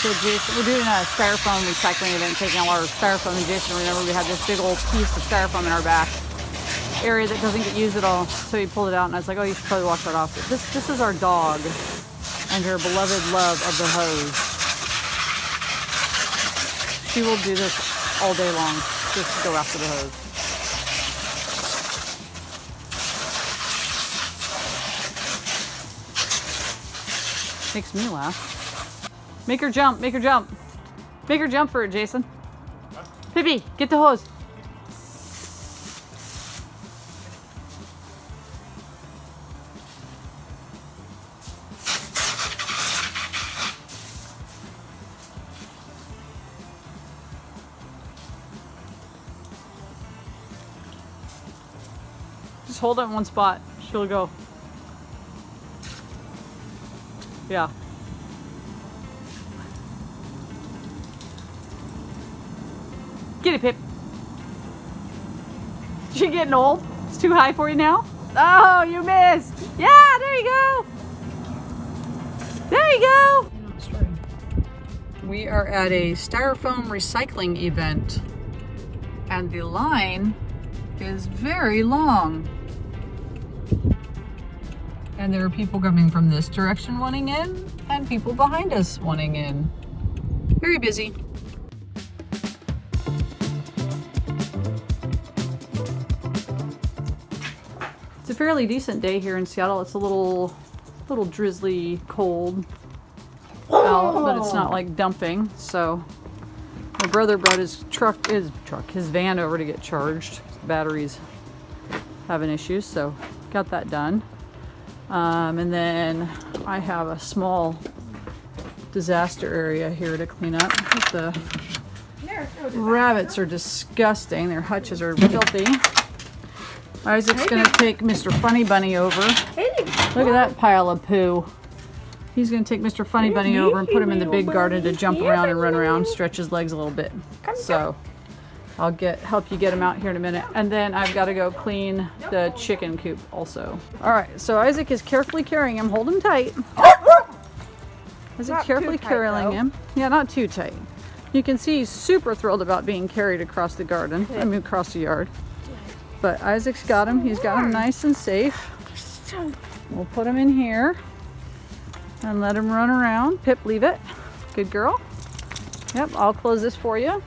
So Jason, we're doing a styrofoam recycling event, taking all our styrofoam, and Jason, remember we had this big old piece of styrofoam in our back area that doesn't get used at all. So he pulled it out and I was like, oh, you should probably wash that off. But this is our dog and her beloved love of the hose. She will do this all day long, just to go after the hose. Makes me laugh. Make her jump, make her jump. Make her jump for it, Jason. Pippi, get the hose. Just hold it in one spot. She'll go. Yeah. Get it, Pip. Is she getting old? It's too high for you now? Oh, you missed. Yeah, there you go. There you go. We are at a styrofoam recycling event, and the line is very long. And there are people coming from this direction wanting in, and people behind us wanting in. Very busy. It's a fairly decent day here in Seattle. It's a little drizzly cold out, but it's not like dumping. So my brother brought his van over to get charged. Batteries having issues, so got that done. And then I have a small disaster area here to clean up. The rabbits are disgusting. Their hutches are filthy. Isaac's going to take Mr. Funny Bunny over. Look at that pile of poo. He's going to take Mr. Funny Bunny over and put him in the big garden to jump around and run around, stretch his legs a little bit. So I'll help you get him out here in a minute. And then I've got to go clean the chicken coop also. All right, so Isaac is carefully carrying him. Hold him tight. Isaac carefully carrying him. Yeah, not too tight. You can see he's super thrilled about being carried across the garden. I mean, across the yard. But Isaac's got him. He's got him nice and safe. We'll put him in here and let him run around. Pip, leave it. Good girl. Yep, I'll close this for you.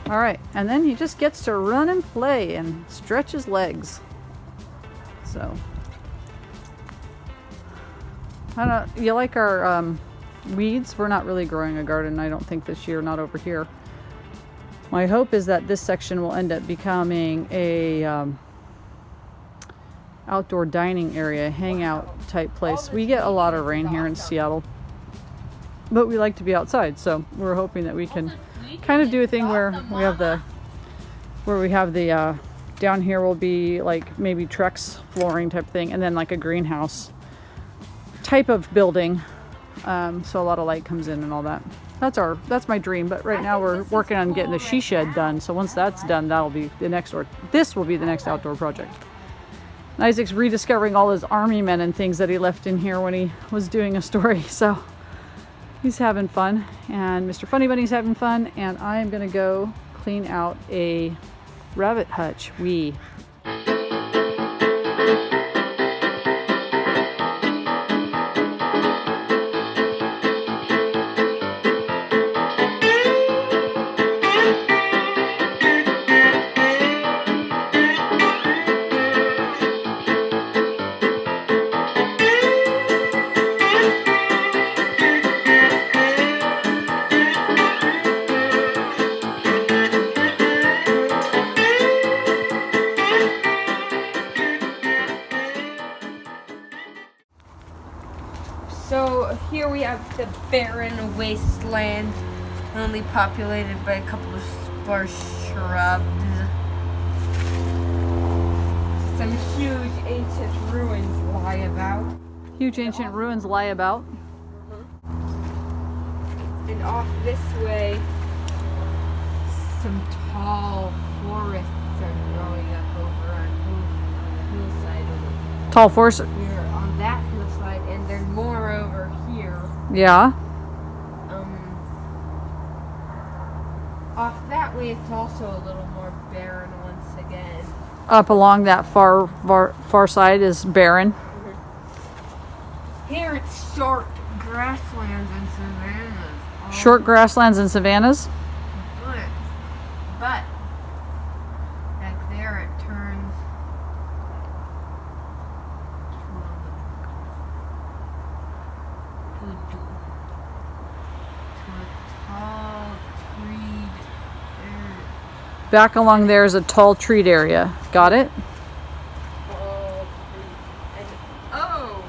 All right, and then he just gets to run and play and stretch his legs. So, I don't. You like our weeds? We're not really growing a garden, I don't think, this year. Not over here. My hope is that this section will end up becoming a outdoor dining area, hangout type place. We get a lot of rain here in Seattle, but we like to be outside, so we're hoping that we can kind of do a thing where we have the down here will be like maybe Trex flooring type thing, and then like a greenhouse type of building, so a lot of light comes in and all that. That's my dream. But right now we're working on getting the she shed done, so once that's done, that'll be the next, or this will be the next outdoor project. Isaac's rediscovering all his army men and things that he left in here when he was doing a story, so he's having fun, and Mr. Funny Bunny's having fun, and I'm gonna go clean out a rabbit hutch. So here we have the barren wasteland, only populated by a couple of sparse shrubs. Some huge ancient ruins lie about. Huge ancient ruins lie about. And off this way, some tall forests are growing up over on the hillside over Tall forest. here on that hillside, and then more over here. Yeah. way it's also a little more barren once again. Up along that far side is barren. Here it's short grasslands and savannas. Short grasslands and savannas. But back there it turns to a tall treed area. Back along there is a tall treed area. Got it? Tall trees. And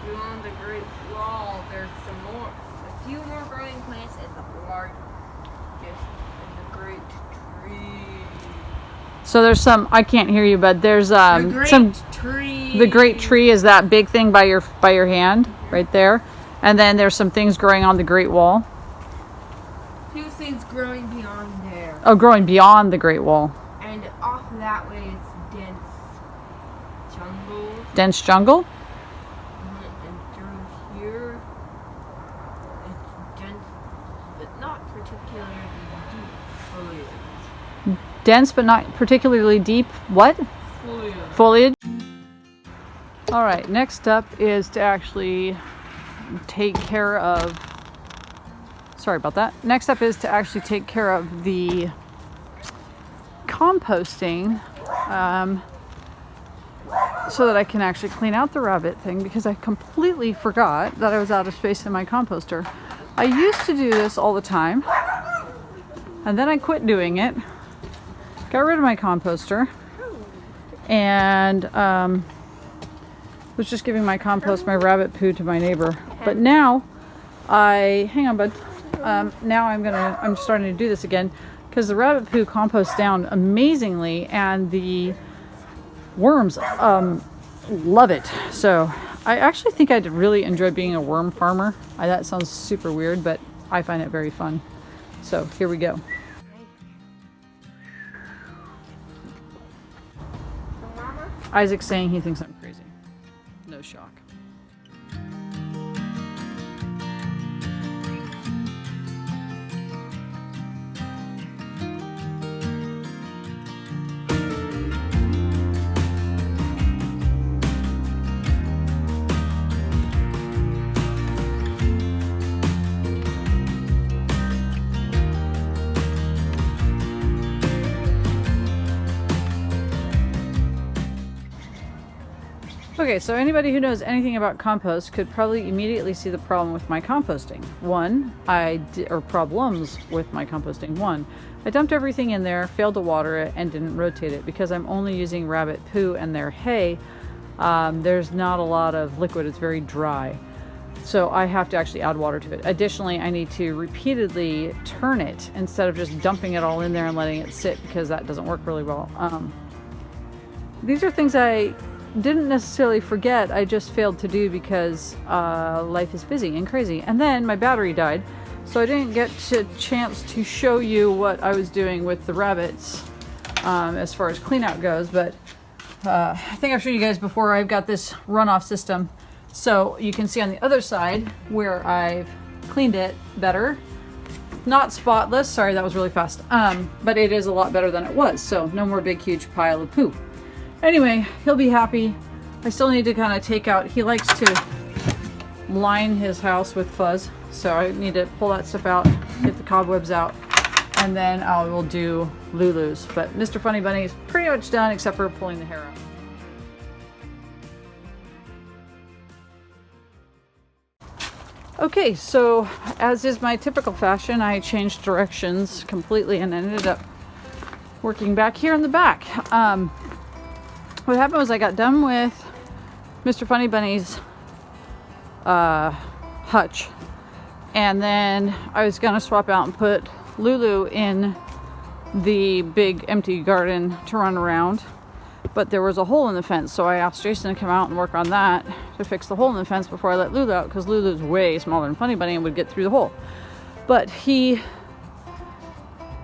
beyond the Great Wall, there's a few more growing plants and the largest and the great tree. So there's some. I can't hear you, but there's The great some. tree. The great tree is that big thing by your hand right there, and then there's some things growing on the Great Wall. Few things growing beyond there. Oh, growing beyond the Great Wall. And off that way it's dense jungle. Dense jungle. And through here it's dense but not particularly deep foliage. Dense but not particularly deep. What? Foliage. All right. Next up is to actually take care of. Sorry about that. Next up is to actually take care of the composting, so that I can actually clean out the rabbit thing, because I completely forgot that I was out of space in my composter. I used to do this all the time, and then I quit doing it. Got rid of my composter, and was just giving my compost, my rabbit poo, to my neighbor. But now hang on, bud. Now I'm starting to do this again, because the rabbit poo composts down amazingly, and the worms love it. So I actually think I'd really enjoy being a worm farmer. That sounds super weird, but I find it very fun. So here we go. Isaac's saying he thinks I'm crazy. No shock. Okay, so anybody who knows anything about compost could probably immediately see the problem with my composting. Problems with my composting. One, I dumped everything in there, failed to water it, and didn't rotate it because I'm only using rabbit poo and their hay. There's not a lot of liquid, it's very dry. So I have to actually add water to it. Additionally, I need to repeatedly turn it instead of just dumping it all in there and letting it sit, because that doesn't work really well. These are things I didn't necessarily forget, I just failed to do because life is busy and crazy. And then my battery died, so I didn't get a chance to show you what I was doing with the rabbits as far as clean out goes. But I think I've shown you guys before. I've got this runoff system, so you can see on the other side where I've cleaned it better. Not spotless, sorry, that was really fast, but it is a lot better than it was. So no more big huge pile of poo. Anyway, he'll be happy. I still need to kind of take out, he likes to line his house with fuzz, so I need to pull that stuff out, get the cobwebs out, and then I will do Lulu's. But Mr. Funny Bunny is pretty much done except for pulling the hair out. Okay, so as is my typical fashion, I changed directions completely and ended up working back here in the back. What happened was I got done with Mr. Funny Bunny's hutch, and then I was gonna swap out and put Lulu in the big empty garden to run around, but there was a hole in the fence, so I asked Jason to come out and work on that to fix the hole in the fence before I let Lulu out, because Lulu's way smaller than Funny Bunny and would get through the hole. But he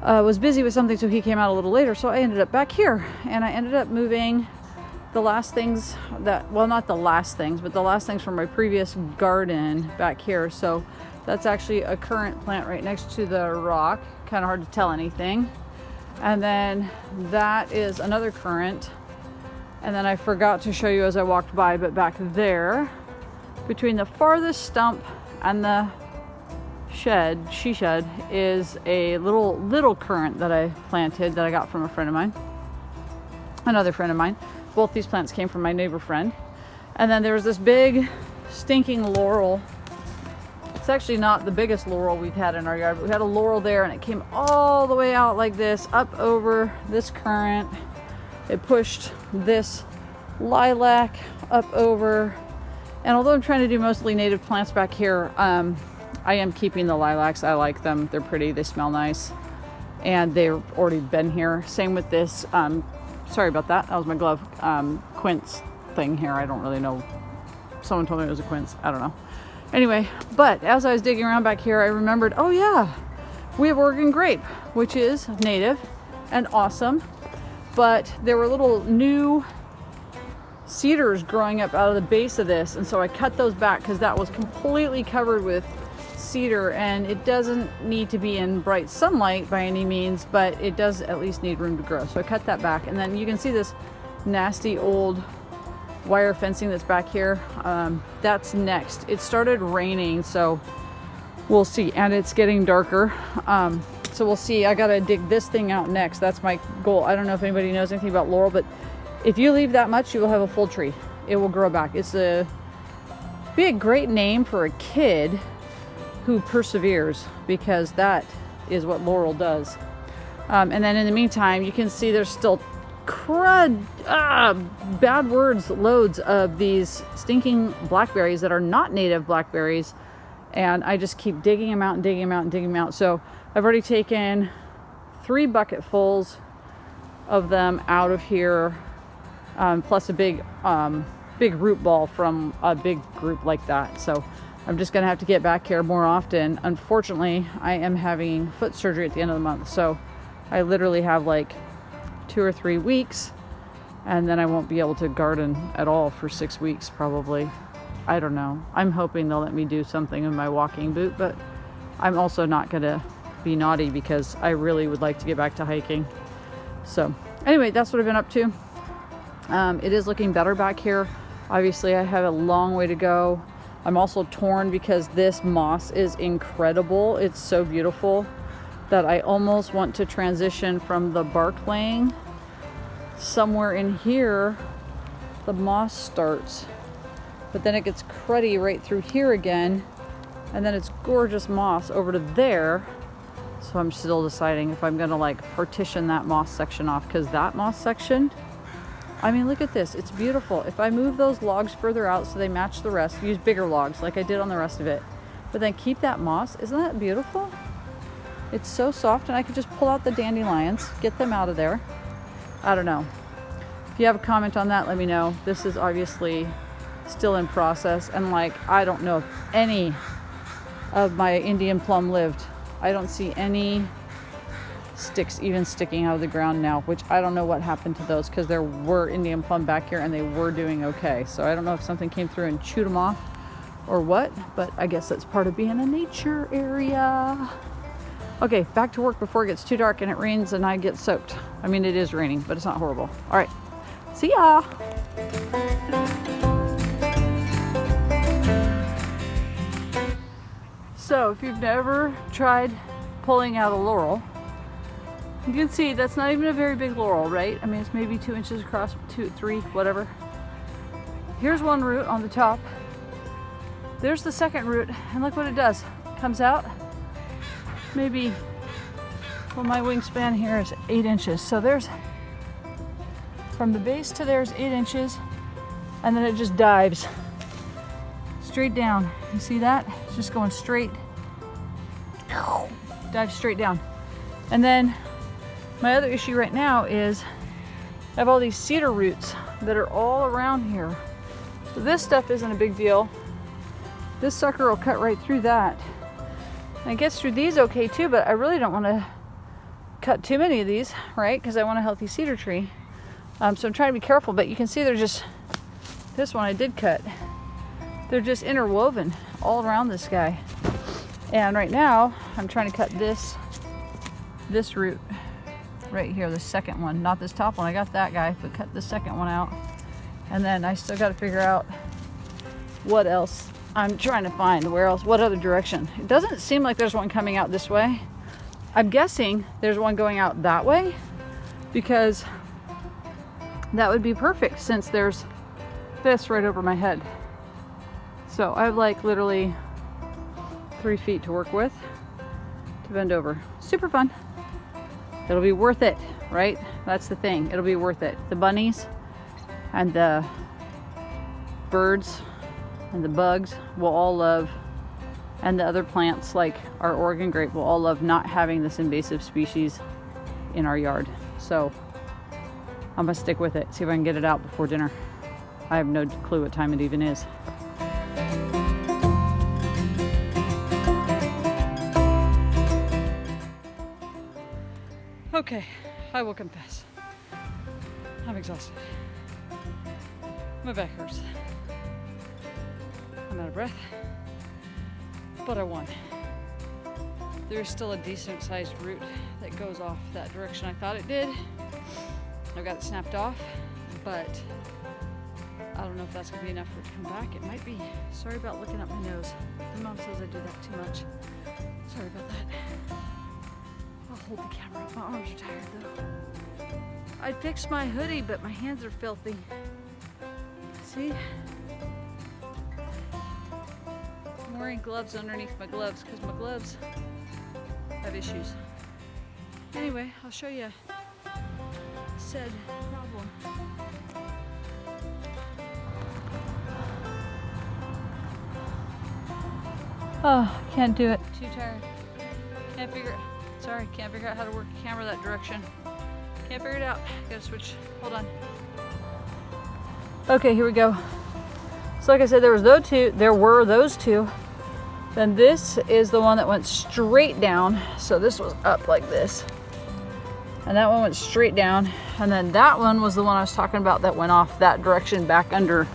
was busy with something, so he came out a little later, so I ended up back here, and I ended up moving the last things that, well, not the last things, but the last things from my previous garden back here. So that's actually a currant plant right next to the rock. Kind of hard to tell anything. And then that is another currant. And then I forgot to show you as I walked by, but back there, between the farthest stump and the she shed, is a little currant that I planted that I got from a friend of mine, another friend of mine. Both these plants came from my neighbor friend. And then there's this big stinking laurel. It's actually not the biggest laurel we've had in our yard, but we had a laurel there, and it came all the way out like this, up over this currant. It pushed this lilac up over. And although I'm trying to do mostly native plants back here, I am keeping the lilacs. I like them. They're pretty. They smell nice. And they've already been here. Same with this. Sorry about that. That was my glove. Quince thing here. I don't really know. Someone told me it was a quince. I don't know. Anyway, but as I was digging around back here, I remembered, oh yeah, we have Oregon grape, which is native and awesome. But there were little new cedars growing up out of the base of this. And so I cut those back because that was completely covered with cedar, and it doesn't need to be in bright sunlight by any means, but it does at least need room to grow. So I cut that back, and then you can see this nasty old wire fencing that's back here. That's next. It started raining, so we'll see, and it's getting darker. So we'll see. I gotta dig this thing out next. That's my goal. I don't know if anybody knows anything about laurel, but if you leave that much, you will have a full tree. It will grow back. It's be a great name for a kid who perseveres, because that is what laurel does. And then in the meantime, you can see there's still bad words, loads of these stinking blackberries that are not native blackberries. And I just keep digging them out and digging them out and digging them out. So I've already taken 3 bucketfuls of them out of here, plus a big root ball from a big group like that. So I'm just gonna have to get back here more often. Unfortunately, I am having foot surgery at the end of the month, so I literally have like 2 or 3 weeks, and then I won't be able to garden at all for 6 weeks probably. I don't know. I'm hoping they'll let me do something in my walking boot, but I'm also not gonna be naughty because I really would like to get back to hiking. So anyway, that's what I've been up to. It is looking better back here. Obviously, I have a long way to go. I'm also torn because this moss is incredible. It's so beautiful that I almost want to transition from the bark laying. Somewhere in here, the moss starts, but then it gets cruddy right through here again, and then it's gorgeous moss over to there. So I'm still deciding if I'm gonna like partition that moss section off, because that moss section, I mean, look at this. It's beautiful. If I move those logs further out so they match the rest, use bigger logs like I did on the rest of it, but then keep that moss, isn't that beautiful? It's so soft, and I could just pull out the dandelions, get them out of there. I don't know. If you have a comment on that, let me know. This is obviously still in process, and like, I don't know if any of my Indian plum lived. I don't see any sticks even sticking out of the ground now, which I don't know what happened to those, because there were Indian plum back here and they were doing okay. So I don't know if something came through and chewed them off or what, but I guess that's part of being a nature area. Okay, back to work before it gets too dark and it rains and I get soaked. I mean, it is raining, but it's not horrible. All right, see ya. So if you've never tried pulling out a laurel, you can see that's not even a very big laurel, right? I mean, it's maybe 2 inches across, 2, 3, whatever. Here's one root on the top. There's the second root, and look what it does. It comes out maybe, well, my wingspan here is 8 inches. So there's, from the base to there's 8 inches, and then it just dives straight down. You see that? It's just going straight, dives straight down. And then my other issue right now is I have all these cedar roots that are all around here. So this stuff isn't a big deal. This sucker will cut right through that. And it gets through these okay too, but I really don't want to cut too many of these, right? Because I want a healthy cedar tree. So I'm trying to be careful, but you can see they're just, this one I did cut. They're just interwoven all around this guy. And right now I'm trying to cut this root right here, the second one, not this top one. I got that guy, but cut the second one out. And then I still got to figure out what else I'm trying to find. Where else? What other direction? It doesn't seem like there's one coming out this way. I'm guessing there's one going out that way because that would be perfect since there's this right over my head. So I have like literally 3 feet to work with to bend over. Super fun. It'll be worth it, right? That's the thing. It'll be worth it. The bunnies and the birds and the bugs will all love, and the other plants like our Oregon grape will all love not having this invasive species in our yard. So I'm gonna stick with it, see if I can get it out before dinner. I have no clue what time it even is. Okay, I will confess, I'm exhausted. My back hurts. I'm out of breath, but I won. There's still a decent sized root that goes off that direction I thought it did. I've got it snapped off, but I don't know if that's gonna be enough for it to come back. It might be. Sorry about looking up my nose. My mom says I do that too much. Sorry about that. I'll hold the camera up. My arms are tired though. I fixed my hoodie, but my hands are filthy. See? I'm wearing gloves underneath my gloves because my gloves have issues. Anyway, I'll show you said problem. Oh, can't do it. Too tired. Can't figure out how to work the camera that direction. Can't figure it out. Gotta switch. Hold on. Okay, here we go. So like I said, there were those two. Then this is the one that went straight down. So this was up like this. And that one went straight down. And then that one was the one I was talking about that went off that direction back under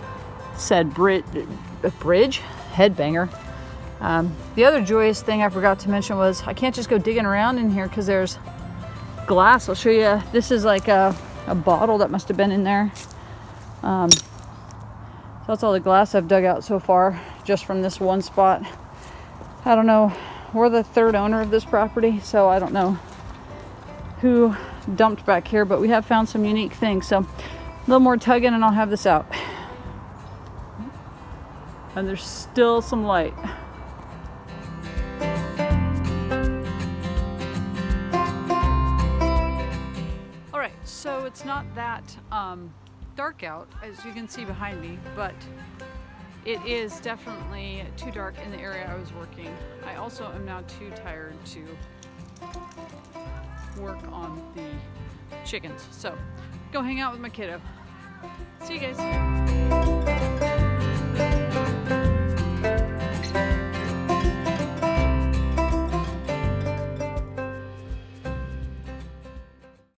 said bridge, headbanger. The other joyous thing I forgot to mention was I can't just go digging around in here because there's glass. I'll show you. This is like a bottle that must have been in there. So that's all the glass I've dug out so far just from this one spot. I don't know. We're the third owner of this property, so I don't know who dumped back here, but we have found some unique things. So a little more tugging and I'll have this out. And there's still some light. All right, so it's not that dark out, as you can see behind me, but it is definitely too dark in the area I was working. I also am now too tired to work on the chickens. So go hang out with my kiddo. See you guys.